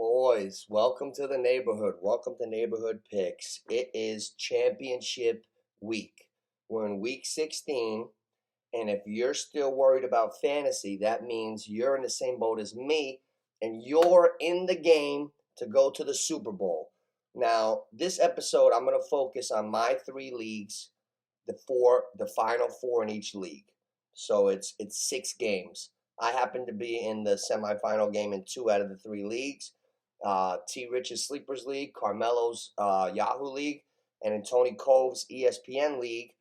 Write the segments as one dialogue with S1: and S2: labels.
S1: Boys, welcome to the neighborhood. Welcome to Neighborhood Picks. It is championship week. We're in week 16, and if you're still worried about fantasy, that means you're in the same boat as me, and you're in the game to go to the Super Bowl. Now, this episode, I'm going to focus on my three leagues, the final four in each league. So it's 6 games. I happen to be in the semifinal game in 2 out of the 3 leagues. T. Rich's Sleepers League, Carmelo's Yahoo League, and in Tony Cove's ESPN League.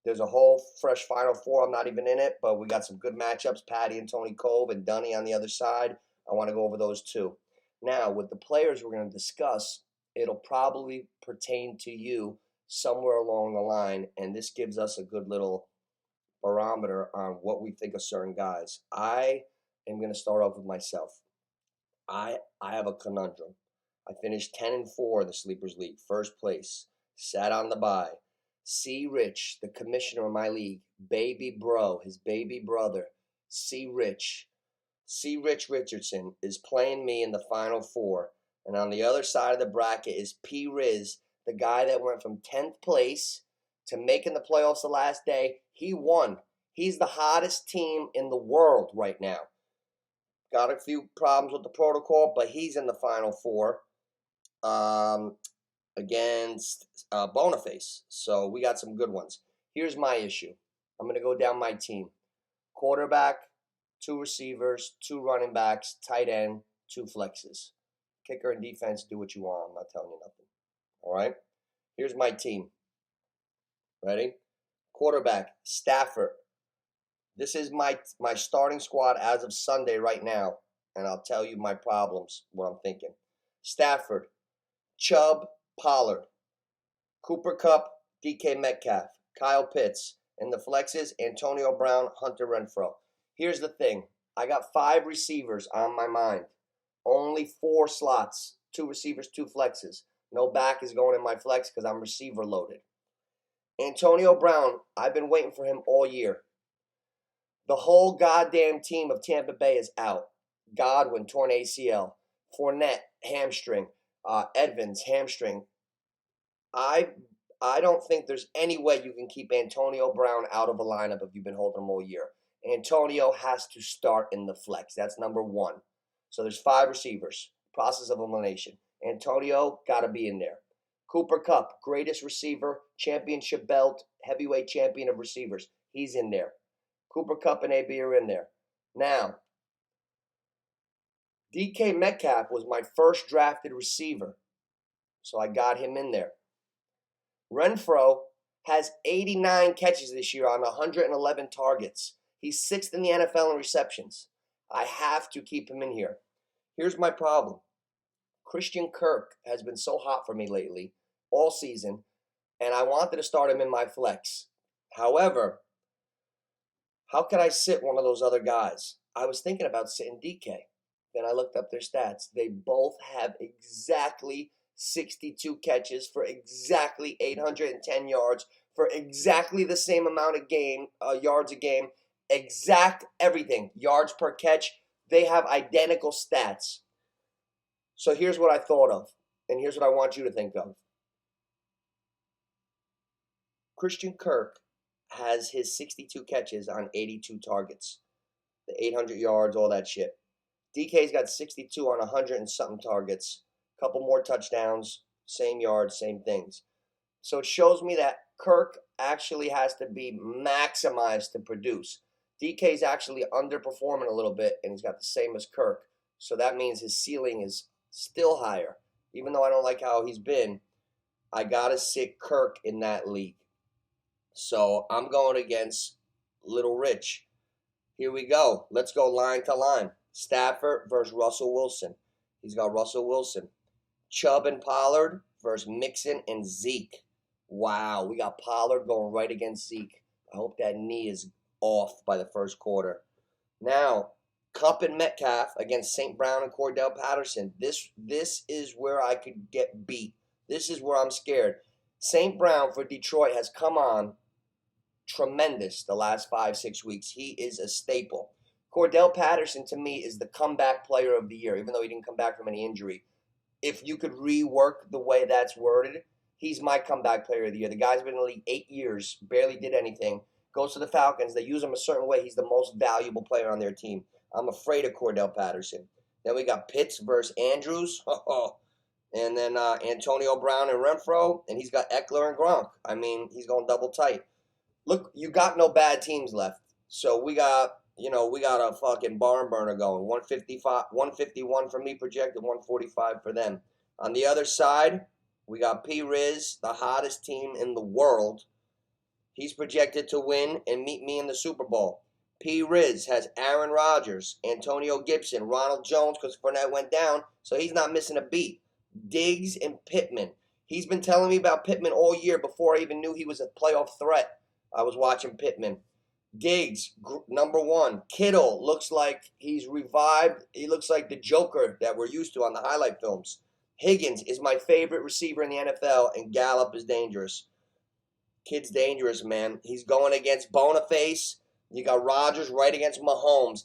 S1: There's a whole fresh Final Four. I'm not even in it, but we got some good matchups. Patty and Tony Cove and Dunny on the other side. I want to go over those too. Now, with the players we're going to discuss, it'll probably pertain to you somewhere along the line, and this gives us a good little barometer on what we think of certain guys. I am going to start off with myself. I have a conundrum. I finished 10-4 in the Sleepers League, first place, sat on the bye. C. Rich, the commissioner of my league, baby bro, his baby brother, C. Rich Richardson is playing me in the Final Four. And on the other side of the bracket is P. Riz, the guy that went from 10th place to making the playoffs the last day. He won. He's the hottest team in the world right now. Got a few problems with the protocol, but he's in the Final Four against Boniface. So we got some good ones. Here's my issue. I'm going to go down my team. Quarterback, 2 receivers, 2 running backs, tight end, 2 flexes. Kicker and defense, do what you want. I'm not telling you nothing. All right? Here's my team. Ready? Quarterback, Stafford. This is my starting squad as of Sunday right now, and I'll tell you my problems, what I'm thinking. Stafford, Chubb, Pollard, Cooper Kupp, DK Metcalf, Kyle Pitts, and the flexes, Antonio Brown, Hunter Renfrow. Here's the thing. I got 5 receivers on my mind. Only 4 slots, 2 receivers, 2 flexes. No back is going in my flex because I'm receiver loaded. Antonio Brown, I've been waiting for him all year. The whole goddamn team of Tampa Bay is out. Godwin, torn ACL. Fournette, hamstring. Edmonds, hamstring. I don't think there's any way you can keep Antonio Brown out of a lineup if you've been holding him all year. Antonio has to start in the flex. That's number 1. So there's 5 receivers. Process of elimination. Antonio got to be in there. Cooper Kupp, greatest receiver, championship belt, heavyweight champion of receivers. He's in there. Cooper Kupp and AB are in there. Now, DK Metcalf was my first drafted receiver, so I got him in there. Renfrow has 89 catches this year on 111 targets. He's 6th in the NFL in receptions. I have to keep him in here. Here's my problem. Christian Kirk has been so hot for me lately, all season, and I wanted to start him in my flex. However, how could I sit one of those other guys? I was thinking about sitting DK. Then I looked up their stats. They both have exactly 62 catches for exactly 810 yards for exactly the same amount of yards a game, exact everything, yards per catch. They have identical stats. So here's what I thought of, and here's what I want you to think of. Christian Kirk has his 62 catches on 82 targets, the 800 yards, all that shit. DK's got 62 on 100 and something targets, a couple more touchdowns, same yards, same things. So it shows me that Kirk actually has to be maximized to produce. DK's actually underperforming a little bit, and he's got the same as Kirk. So that means his ceiling is still higher. Even though I don't like how he's been, I got to sit Kirk in that league. So I'm going against Little Rich. Here we go. Let's go line to line. Stafford versus Russell Wilson. He's got Russell Wilson. Chubb and Pollard versus Mixon and Zeke. Wow, we got Pollard going right against Zeke. I hope that knee is off by the first quarter. Now, Kupp and Metcalf against St. Brown and Cordell Patterson. This is where I could get beat. This is where I'm scared. St. Brown for Detroit has come on tremendous the last 5-6 weeks. He is a staple. Cordell Patterson, to me, is the comeback player of the year, even though he didn't come back from any injury. if you could rework the way that's worded, he's my comeback player of the year. The guy's been in the league 8 years, barely did anything. Goes to the Falcons. They use him a certain way. He's the most valuable player on their team. I'm afraid of Cordell Patterson. Then we got Pitts versus Andrews. And then Antonio Brown and Renfro. And he's got Eckler and Gronk. I mean, he's going double tight. Look, you got no bad teams left. So we got, we got a fucking barn burner going. 155, 151 for me projected, 145 for them. On the other side, we got P. Riz, the hottest team in the world. He's projected to win and meet me in the Super Bowl. P. Riz has Aaron Rodgers, Antonio Gibson, Ronald Jones, because Fournette went down, so he's not missing a beat. Diggs and Pittman. He's been telling me about Pittman all year before I even knew he was a playoff threat. I was watching Pittman. Diggs, number one. Kittle looks like he's revived. He looks like the Joker that we're used to on the highlight films. Higgins is my favorite receiver in the NFL, and Gallup is dangerous. Kid's dangerous, man. He's going against Boniface. You got Rodgers right against Mahomes.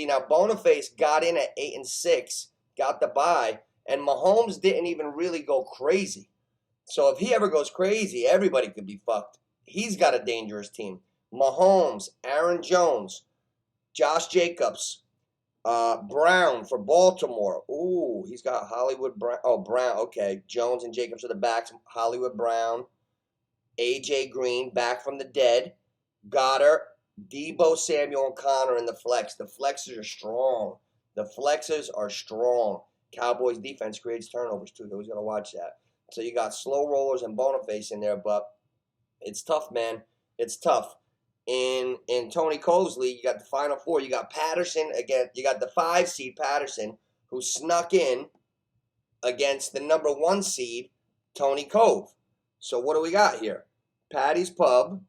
S1: Now Boniface got in at 8-6, got the bye, and Mahomes didn't even really go crazy. So if he ever goes crazy, everybody could be fucked. He's got a dangerous team. Mahomes, Aaron Jones, Josh Jacobs, Brown for Baltimore. Ooh, he's got Hollywood Brown. Oh, Brown. Okay, Jones and Jacobs are the backs. Hollywood Brown. A.J. Green, back from the dead. Goddard, Debo Samuel, and Connor in the flex. The flexes are strong. The flexes are strong. Cowboys defense creates turnovers, too. You always got to watch that. So you got slow rollers and Boniface in there, but it's tough, man. It's tough. In Tony Cole's league, you got the Final Four. You got Patterson again. You got the 5 seed Patterson, who snuck in against the number 1 seed, Tony Cove. So what do we got here? Patty's Pub,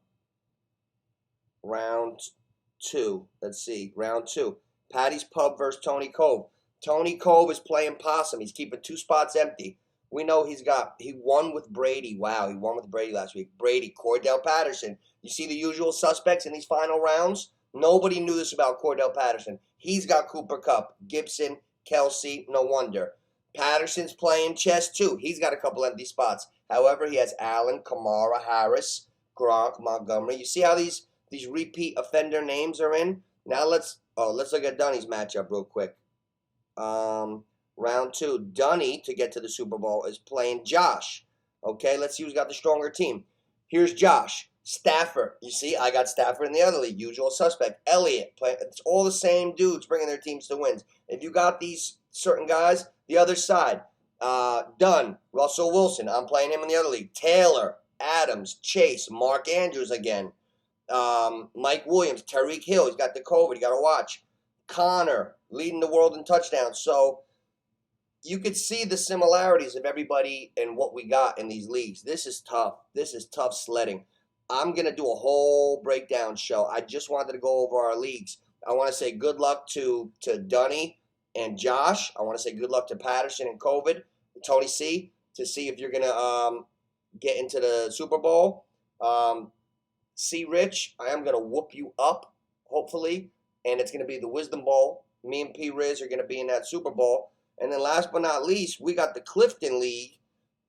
S1: round 2. Let's see, round 2. Patty's Pub versus Tony Cove. Tony Cove is playing possum. He's keeping 2 spots empty. We know he won with Brady. Wow, he won with Brady last week. Brady, Cordell Patterson. You see the usual suspects in these final rounds? Nobody knew this about Cordell Patterson. He's got Cooper Kupp, Gibson, Kelsey, no wonder. Patterson's playing chess too. He's got a couple empty spots. However, he has Allen, Kamara, Harris, Gronk, Montgomery. You see how these repeat offender names are in? Now let's look at Dunny's matchup real quick. Round 2. Dunny, to get to the Super Bowl, is playing Josh. Okay, let's see who's got the stronger team. Here's Josh. Stafford. You see, I got Stafford in the other league. Usual suspect. Elliott. It's all the same dudes bringing their teams to wins. If you got these certain guys, the other side. Dunn. Russell Wilson. I'm playing him in the other league. Taylor. Adams. Chase. Mark Andrews again. Mike Williams. Tyreek Hill. He's got the COVID. You got to watch. Connor. Leading the world in touchdowns. So you could see the similarities of everybody and what we got in these leagues. This is tough. This is tough sledding. I'm going to do a whole breakdown show. I just wanted to go over our leagues. I want to say good luck to Dunny and Josh. I want to say good luck to Patterson and COVID, Tony C, to see if you're going to get into the Super Bowl. C. Rich, I am going to whoop you up, hopefully, and it's going to be the Wisdom Bowl. Me and P. Riz are going to be in that Super Bowl. And then last but not least, we got the Clifton League.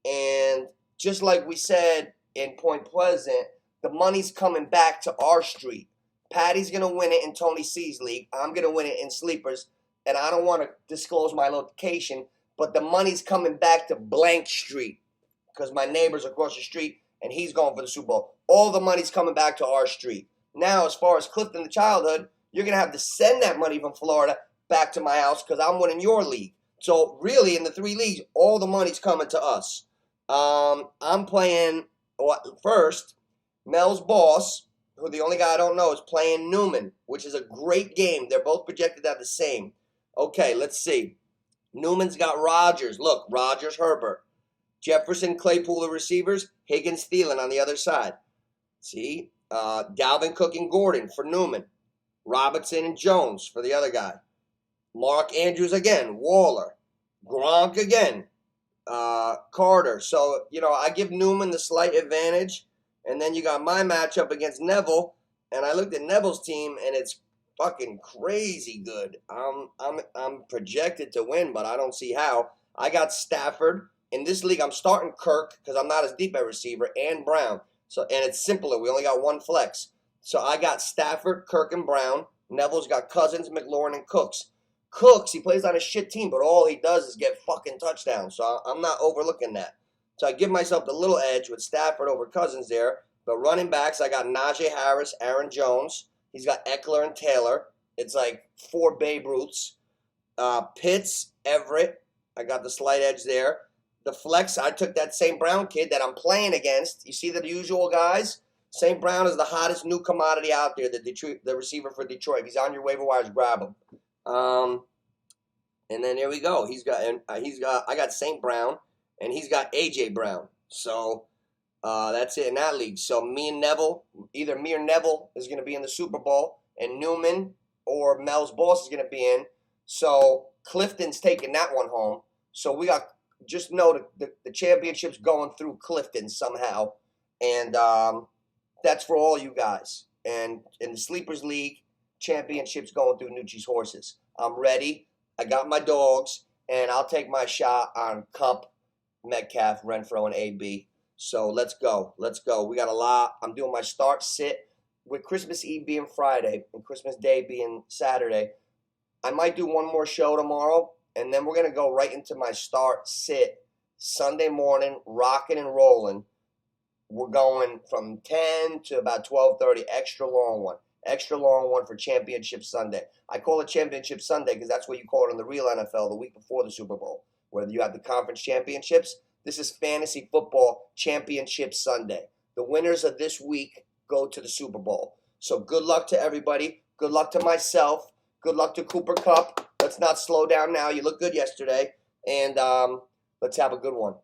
S1: And just like we said in Point Pleasant, the money's coming back to our street. Patty's going to win it in Tony C's league. I'm going to win it in Sleepers. And I don't want to disclose my location, but the money's coming back to Blank Street because my neighbor's across the street, and he's going for the Super Bowl. All the money's coming back to our street. Now, as far as Clifton the Childhood, you're going to have to send that money from Florida back to my house because I'm winning your league. So, really, in the 3 leagues, all the money's coming to us. I'm playing, first, Mel's boss, who the only guy I don't know, is playing Newman, which is a great game. They're both projected at the same. Okay, let's see. Newman's got Rodgers. Look, Rodgers, Herbert. Jefferson, Claypool, the receivers. Higgins, Thielen on the other side. See? Dalvin Cook and Gordon for Newman. Robinson and Jones for the other guy. Mark Andrews again. Waller. Gronk again. Carter. So, I give Newman the slight advantage. And then you got my matchup against Neville. And I looked at Neville's team, and it's fucking crazy good. I'm projected to win, but I don't see how. I got Stafford. In this league, I'm starting Kirk because I'm not as deep at receiver, and Brown. So, and it's simpler. We only got one flex. So I got Stafford, Kirk, and Brown. Neville's got Cousins, McLaurin, and Cooks. Cooks, he plays on a shit team, but all he does is get fucking touchdowns. So I'm not overlooking that. So I give myself the little edge with Stafford over Cousins there. But running backs, I got Najee Harris, Aaron Jones. He's got Eckler and Taylor. It's like 4 Babe Ruths. Pitts, Everett. I got the slight edge there. The flex, I took that St. Brown kid that I'm playing against. You see the usual guys? St. Brown is the hottest new commodity out there, the receiver for Detroit. If he's on your waiver wires, grab him. And then there we go. I got St. Brown, and he's got A.J. Brown. So that's it in that league. So either me or Neville is going to be in the Super Bowl, and Newman or Mel's boss is going to be in. So Clifton's taking that one home. So we got, just know the championship's going through Clifton somehow. And that's for all you guys. And in the Sleepers League, championship's going through Nucci's horses. I'm ready. I got my dogs. And I'll take my shot on Cup, Metcalf, Renfro, and AB. So let's go. Let's go. We got a lot. I'm doing my start sit with Christmas Eve being Friday and Christmas Day being Saturday. I might do one more show tomorrow, and then we're going to go right into my start sit Sunday morning, rocking and rolling. We're going from 10 to about 12:30, extra long one for Championship Sunday. I call it Championship Sunday because that's what you call it in the real NFL, the week before the Super Bowl, where you have the conference championships. This is Fantasy Football Championship Sunday. The winners of this week go to the Super Bowl. So good luck to everybody. Good luck to myself. Good luck to Cooper Kupp. Let's not slow down now. You looked good yesterday. And let's have a good one.